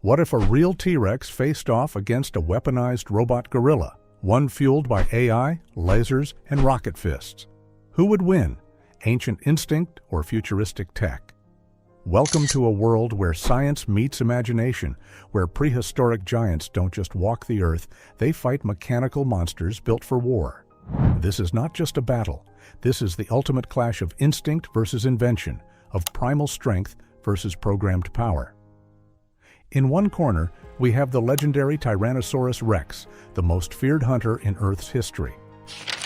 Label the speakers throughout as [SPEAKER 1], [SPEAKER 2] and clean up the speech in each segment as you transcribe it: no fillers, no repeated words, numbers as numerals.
[SPEAKER 1] What if a real T-Rex faced off against a weaponized robot gorilla, one fueled by AI, lasers, and rocket fists? Who would win, ancient instinct or futuristic tech? Welcome to a world where science meets imagination, where prehistoric giants don't just walk the earth, they fight mechanical monsters built for war. This is not just a battle. This is the ultimate clash of instinct versus invention, of primal strength versus programmed power. In one corner, we have the legendary Tyrannosaurus Rex, the most feared hunter in Earth's history.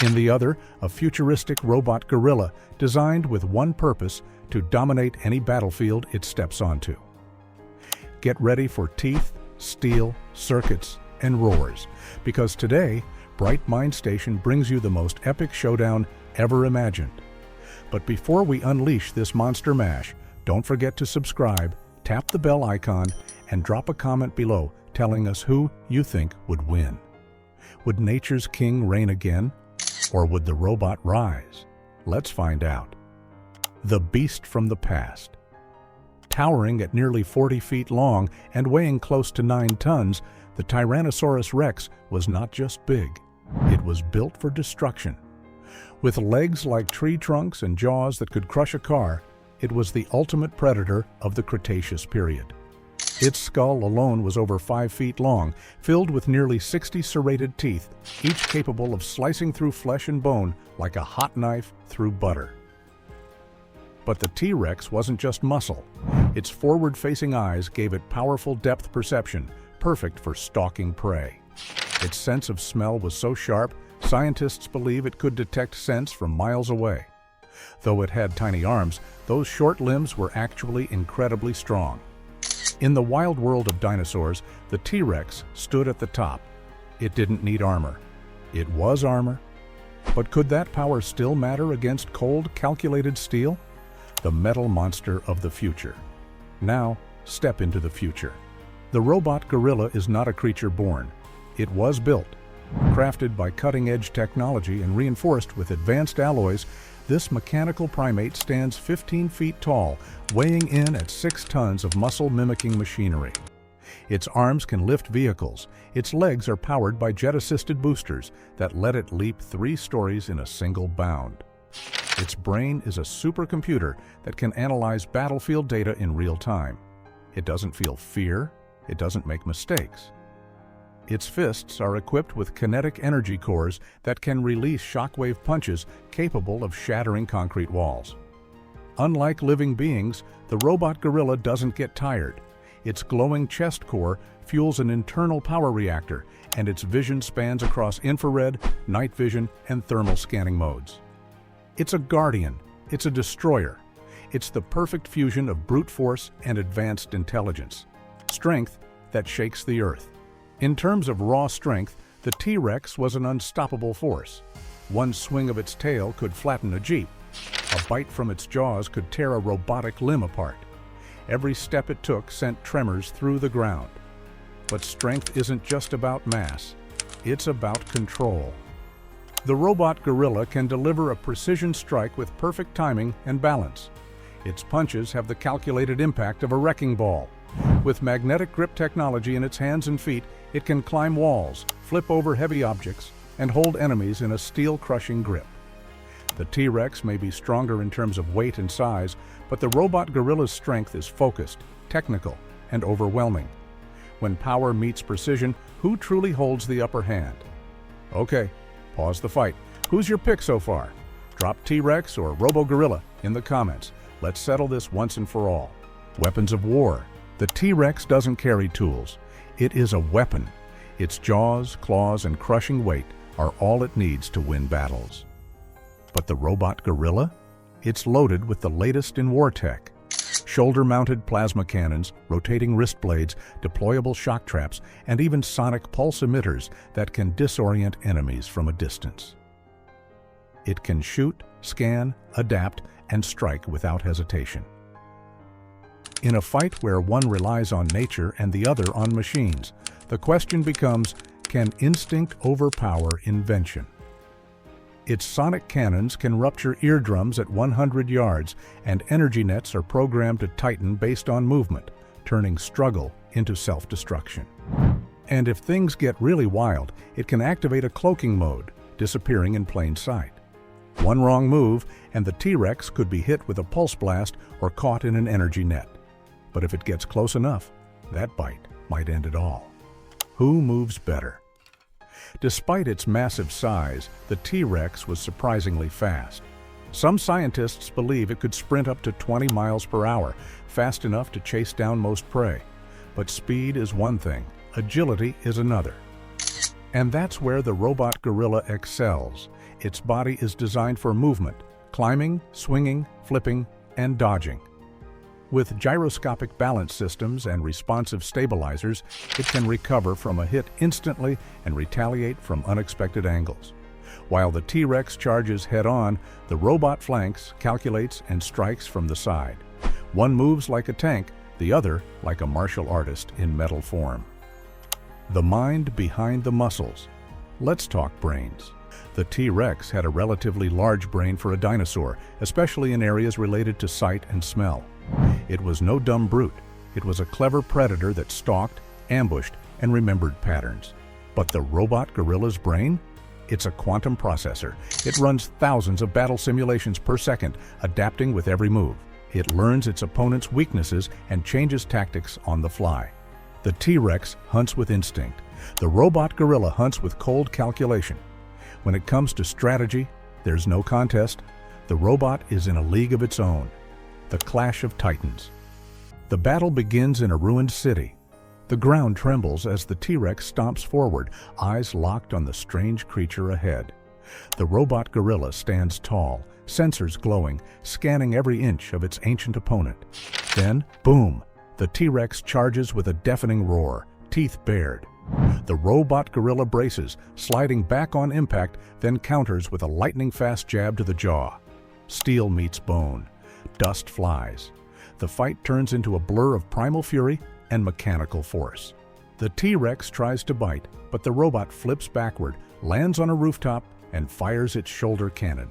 [SPEAKER 1] In the other, a futuristic robot gorilla designed with one purpose: to dominate any battlefield it steps onto. Get ready for teeth, steel, circuits, and roars, because today, Bright Mind Station brings you the most epic showdown ever imagined. But before we unleash this monster mash, don't forget to subscribe, tap the bell icon, and drop a comment below telling us who you think would win. Would nature's king reign again? Or would the robot rise? Let's find out. The beast from the past. Towering at nearly 40 feet long and weighing close to 9 tons, the Tyrannosaurus Rex was not just big. It was built for destruction. With legs like tree trunks and jaws that could crush a car, it was the ultimate predator of the Cretaceous period. Its skull alone was over 5 feet long, filled with nearly 60 serrated teeth, each capable of slicing through flesh and bone like a hot knife through butter. But the T-Rex wasn't just muscle. Its forward-facing eyes gave it powerful depth perception, perfect for stalking prey. Its sense of smell was so sharp, scientists believe it could detect scents from miles away. Though it had tiny arms, those short limbs were actually incredibly strong. In the wild world of dinosaurs, the T-Rex stood at the top. It didn't need armor. It was armor. But could that power still matter against cold, calculated steel? The metal monster of the future. Now, step into the future. The robot gorilla is not a creature born. It was built. Crafted by cutting-edge technology and reinforced with advanced alloys, this mechanical primate stands 15 feet tall, weighing in at 6 tons of muscle-mimicking machinery. Its arms can lift vehicles. Its legs are powered by jet-assisted boosters that let it leap 3 stories in a single bound. Its brain is a supercomputer that can analyze battlefield data in real time. It doesn't feel fear. It doesn't make mistakes. Its fists are equipped with kinetic energy cores that can release shockwave punches capable of shattering concrete walls. Unlike living beings, the robot gorilla doesn't get tired. Its glowing chest core fuels an internal power reactor, and its vision spans across infrared, night vision, and thermal scanning modes. It's a guardian. It's a destroyer. It's the perfect fusion of brute force and advanced intelligence. Strength that shakes the earth. In terms of raw strength, the T-Rex was an unstoppable force. One swing of its tail could flatten a jeep. A bite from its jaws could tear a robotic limb apart. Every step it took sent tremors through the ground. But strength isn't just about mass. It's about control. The robot gorilla can deliver a precision strike with perfect timing and balance. Its punches have the calculated impact of a wrecking ball. With magnetic grip technology in its hands and feet, it can climb walls, flip over heavy objects, and hold enemies in a steel-crushing grip. The T-Rex may be stronger in terms of weight and size, but the robot gorilla's strength is focused, technical, and overwhelming. When power meets precision, who truly holds the upper hand? Okay, pause the fight. Who's your pick so far? Drop T-Rex or Robo-Gorilla in the comments. Let's settle this once and for all. Weapons of war. The T-Rex doesn't carry tools. It is a weapon. Its jaws, claws, and crushing weight are all it needs to win battles. But the robot gorilla? It's loaded with the latest in war tech. Shoulder-mounted plasma cannons, rotating wrist blades, deployable shock traps, and even sonic pulse emitters that can disorient enemies from a distance. It can shoot, scan, adapt, and strike without hesitation. In a fight where one relies on nature and the other on machines, the question becomes, can instinct overpower invention? Its sonic cannons can rupture eardrums at 100 yards, and energy nets are programmed to tighten based on movement, turning struggle into self-destruction. And if things get really wild, it can activate a cloaking mode, disappearing in plain sight. One wrong move, and the T-Rex could be hit with a pulse blast or caught in an energy net. But if it gets close enough, that bite might end it all. Who moves better? Despite its massive size, the T-Rex was surprisingly fast. Some scientists believe it could sprint up to 20 miles per hour, fast enough to chase down most prey. But speed is one thing, agility is another. And that's where the robot gorilla excels. Its body is designed for movement, climbing, swinging, flipping, and dodging. With gyroscopic balance systems and responsive stabilizers, it can recover from a hit instantly and retaliate from unexpected angles. While the T-Rex charges head-on, the robot flanks, calculates, and strikes from the side. One moves like a tank, the other like a martial artist in metal form. The mind behind the muscles. Let's talk brains. The T-Rex had a relatively large brain for a dinosaur, especially in areas related to sight and smell. It was no dumb brute. It was a clever predator that stalked, ambushed, and remembered patterns. But the robot gorilla's brain? It's a quantum processor. It runs thousands of battle simulations per second, adapting with every move. It learns its opponent's weaknesses and changes tactics on the fly. The T-Rex hunts with instinct. The robot gorilla hunts with cold calculation. When it comes to strategy, there's no contest. The robot is in a league of its own. The clash of titans. The battle begins in a ruined city. The ground trembles as the T-Rex stomps forward, eyes locked on the strange creature ahead. The robot gorilla stands tall, sensors glowing, scanning every inch of its ancient opponent. Then, boom! The T-Rex charges with a deafening roar, teeth bared. The robot gorilla braces, sliding back on impact, then counters with a lightning-fast jab to the jaw. Steel meets bone. Dust flies. The fight turns into a blur of primal fury and mechanical force. The T-Rex tries to bite, but the robot flips backward, lands on a rooftop, and fires its shoulder cannon.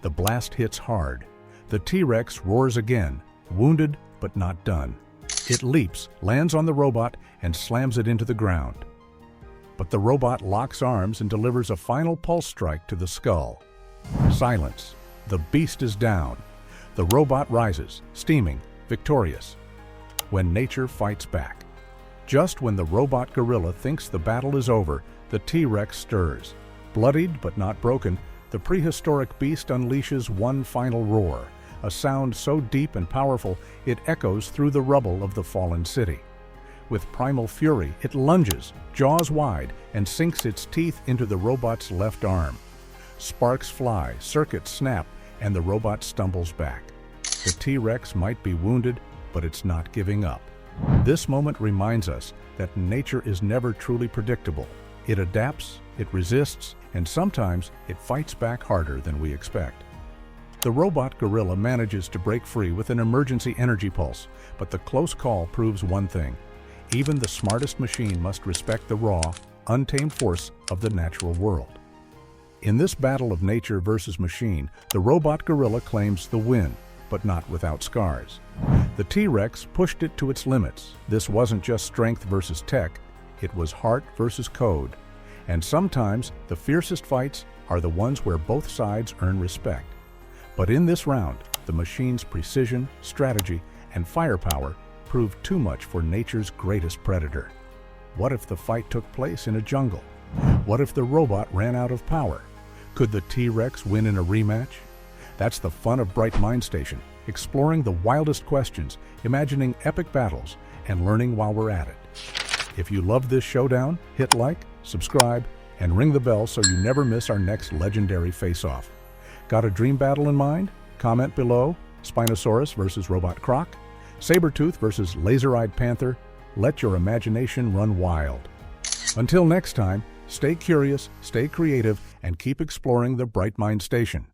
[SPEAKER 1] The blast hits hard. The T-Rex roars again, wounded but not done. It leaps, lands on the robot, and slams it into the ground. But the robot locks arms and delivers a final pulse strike to the skull. Silence. The beast is down. The robot rises, steaming, victorious. When nature fights back. Just when the robot gorilla thinks the battle is over, the T-Rex stirs. Bloodied but not broken, the prehistoric beast unleashes one final roar, a sound so deep and powerful it echoes through the rubble of the fallen city. With primal fury, it lunges, jaws wide, and sinks its teeth into the robot's left arm. Sparks fly, circuits snap, and the robot stumbles back. The T-Rex might be wounded, but it's not giving up. This moment reminds us that nature is never truly predictable. It adapts, it resists, and sometimes it fights back harder than we expect. The robot gorilla manages to break free with an emergency energy pulse, but the close call proves one thing. Even the smartest machine must respect the raw, untamed force of the natural world. In this battle of nature versus machine, the robot gorilla claims the win, but not without scars. The T-Rex pushed it to its limits. This wasn't just strength versus tech, it was heart versus code. And sometimes, the fiercest fights are the ones where both sides earn respect. But in this round, the machine's precision, strategy, and firepower proved too much for nature's greatest predator. What if the fight took place in a jungle? What if the robot ran out of power? Could the T-Rex win in a rematch? That's the fun of Bright Mind Station, exploring the wildest questions, imagining epic battles, and learning while we're at it. If you loved this showdown, hit like, subscribe, and ring the bell so you never miss our next legendary face-off. Got a dream battle in mind? Comment below. Spinosaurus versus Robot Croc? Sabertooth versus Laser-Eyed Panther? Let your imagination run wild. Until next time, stay curious, stay creative, and keep exploring the Bright Mind Station.